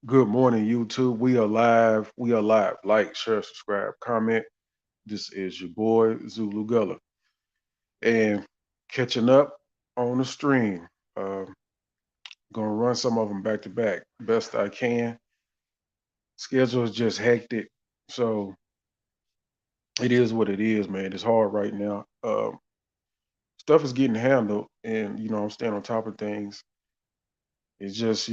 Good morning, YouTube. We are live. We are live. Like, share, subscribe, comment. This is your boy Zulu Gullah, and catching up on the stream. Uh, gonna run some of them back to back, best I can. Schedule is just hectic, so it is what it is, man. It's hard right now. Stuff is getting handled, and I'm staying on top of things. It's just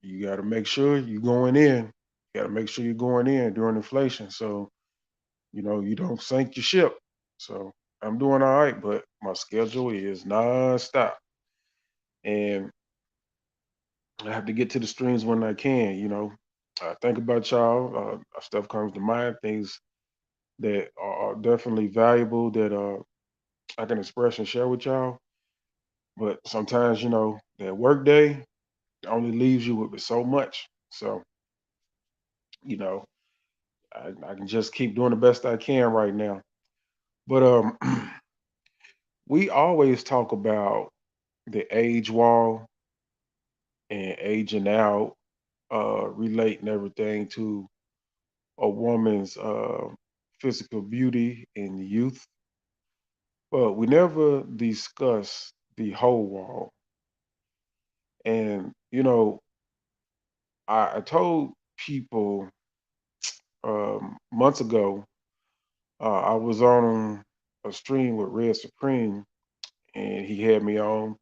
you got to make sure you're going in. You got to make sure you're going in during inflation. So you don't sink your ship. So I'm doing all right, but my schedule is nonstop. And I have to get to the streams when I can, I think about y'all. Stuff comes to mind, things that are definitely valuable that I can express and share with y'all. But sometimes, that work day only leaves you with so much. So, you know, I can just keep doing the best I can right now. But we always talk about the age wall and aging out, relating everything to a woman's physical beauty and youth, but we never discuss the whole wall. And I told people months ago, I was on a stream with Red Supreme, and he had me on,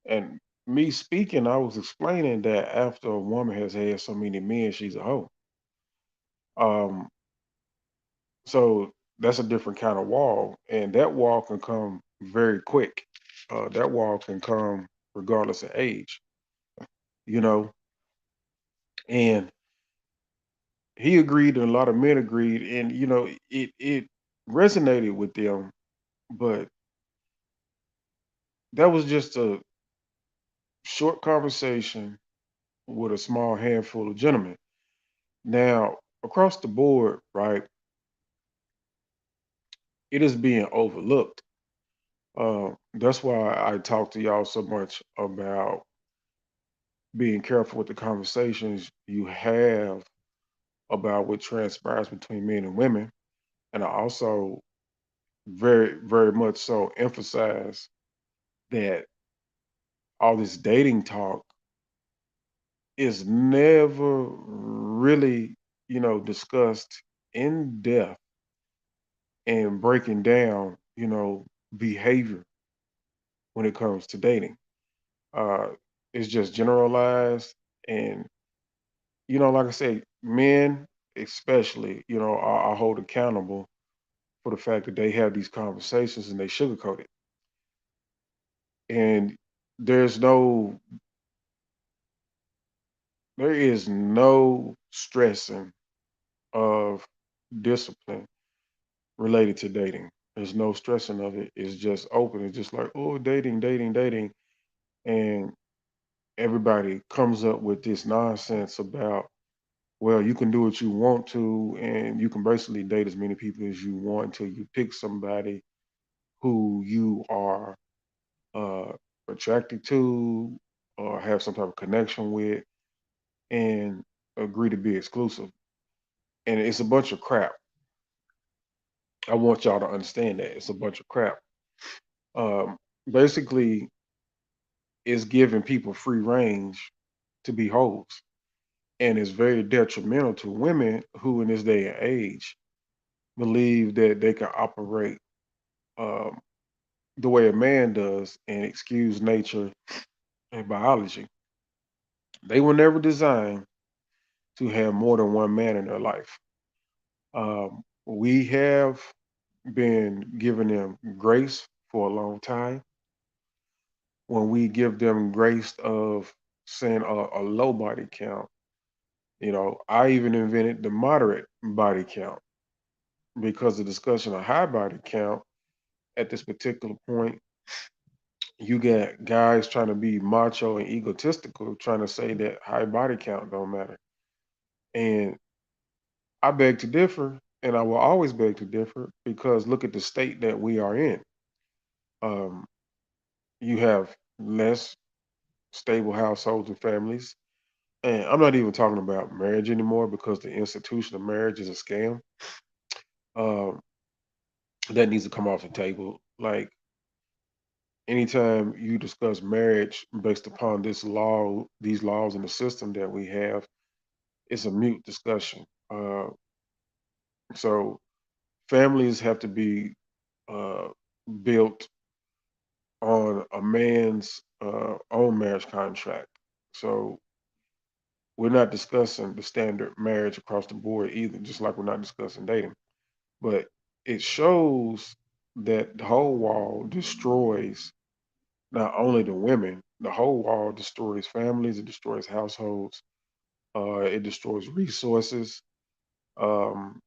and me speaking, I was explaining that after a woman has had so many men, she's a hoe. Um, So that's a different kind of wall, and that wall can come very quick. That wall can come regardless of age, you know. And he agreed, and a lot of men agreed, and it resonated with them. But that was just a short conversation with a small handful of gentlemen. Now, across the board, right, it is being overlooked. That's why I talk to y'all so much about being careful with the conversations you have about what transpires between men and women. And I also very, very much so emphasize that all this dating talk is never really, discussed in depth and breaking down, behavior when it comes to dating. Uh, it's just generalized. And, like I say, men especially, are hold accountable for the fact that they have these conversations and they sugarcoat it. And there's no, there is no stressing of discipline related to dating. There's no stressing of it. It's just open. It's just like, oh, dating, dating, dating. And everybody comes up with this nonsense about, well, you can do what you want to, and you can basically date as many people as you want until you pick somebody who you are uh, attracted to or have some type of connection with and agree to be exclusive. And it's a bunch of crap. I want y'all to understand that it's a bunch of crap. Um, Basically, it's giving people free range to be hoes. And it's very detrimental to women who, in this day and age, believe that they can operate um, the way a man does and excuse nature and biology. They were never designed to have more than one man in their life. We have been giving them grace for a long time. When we give them grace of saying a low body count, I even invented the moderate body count because the discussion of high body count at this particular point, you get guys trying to be macho and egotistical, trying to say that high body count don't matter. And I beg to differ, and I will always beg to differ because look at the state that we are in. Um, you have less stable households and families. And I'm not even talking about marriage anymore because the institution of marriage is a scam. Um, that needs to come off the table. Like anytime you discuss marriage based upon this law, these laws and the system that we have, it's a mute discussion. So families have to be uh, built on a man's own marriage contract. So we're not discussing the standard marriage across the board either, just like we're not discussing dating. But it shows that the whole wall destroys not only the women, the whole wall destroys families, it destroys households, it destroys resources. Um,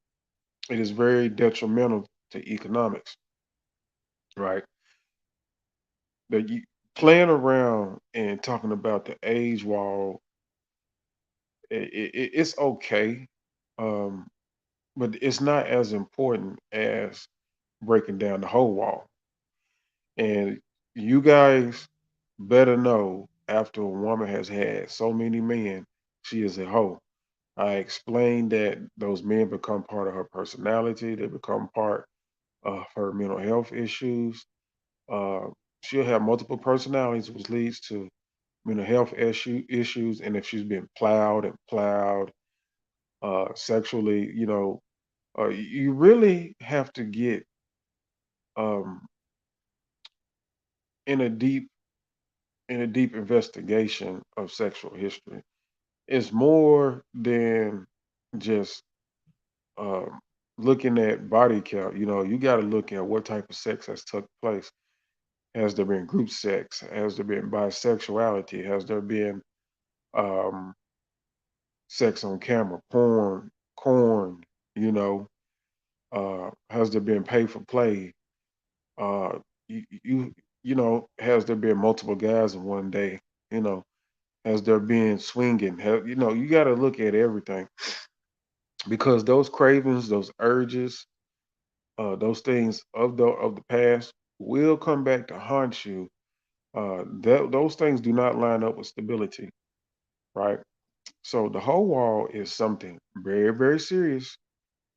it is very detrimental to economics, right? That you playing around and talking about the age wall, it's okay, um, but it's not as important as breaking down the whole wall. And you guys better know after a woman has had so many men, she is a hoe. I explained that those men become part of her personality, they become part of her mental health issues. Uh, she'll have multiple personalities, which leads to mental health issues. And if she's been plowed and plowed sexually, you really have to get um, in a deep investigation of sexual history. It's more than just um, looking at body count. You got to look at what type of sex has took place. Has there been group sex? Has there been bisexuality? Has there been um, sex on camera, porn, corn? You know, has there been pay for play? Uh, has there been multiple guys in one day? You know, has there been swinging? You got to look at everything because those cravings, those urges, those things of the past will come back to haunt you. Those things do not line up with stability, right? So the whole wall is something very, very serious,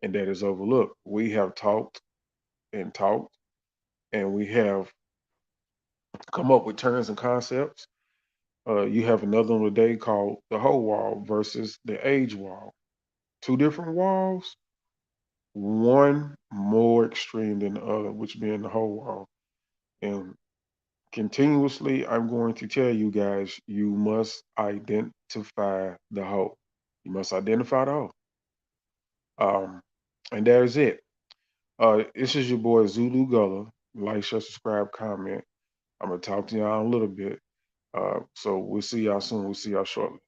and that is overlooked. We have talked, and we have come up with terms and concepts. You have another one today called the whole wall versus the age wall. Two different walls, one more extreme than the other, which being the whole wall. And continuously, I'm going to tell you guys, you must identify the hoe. You must identify the hoe. Um, and that is it. This is your boy Zulu Gullah. Like, share, subscribe, comment. I'm gonna talk to y'all in a little bit. So we'll see y'all soon. We'll see y'all shortly.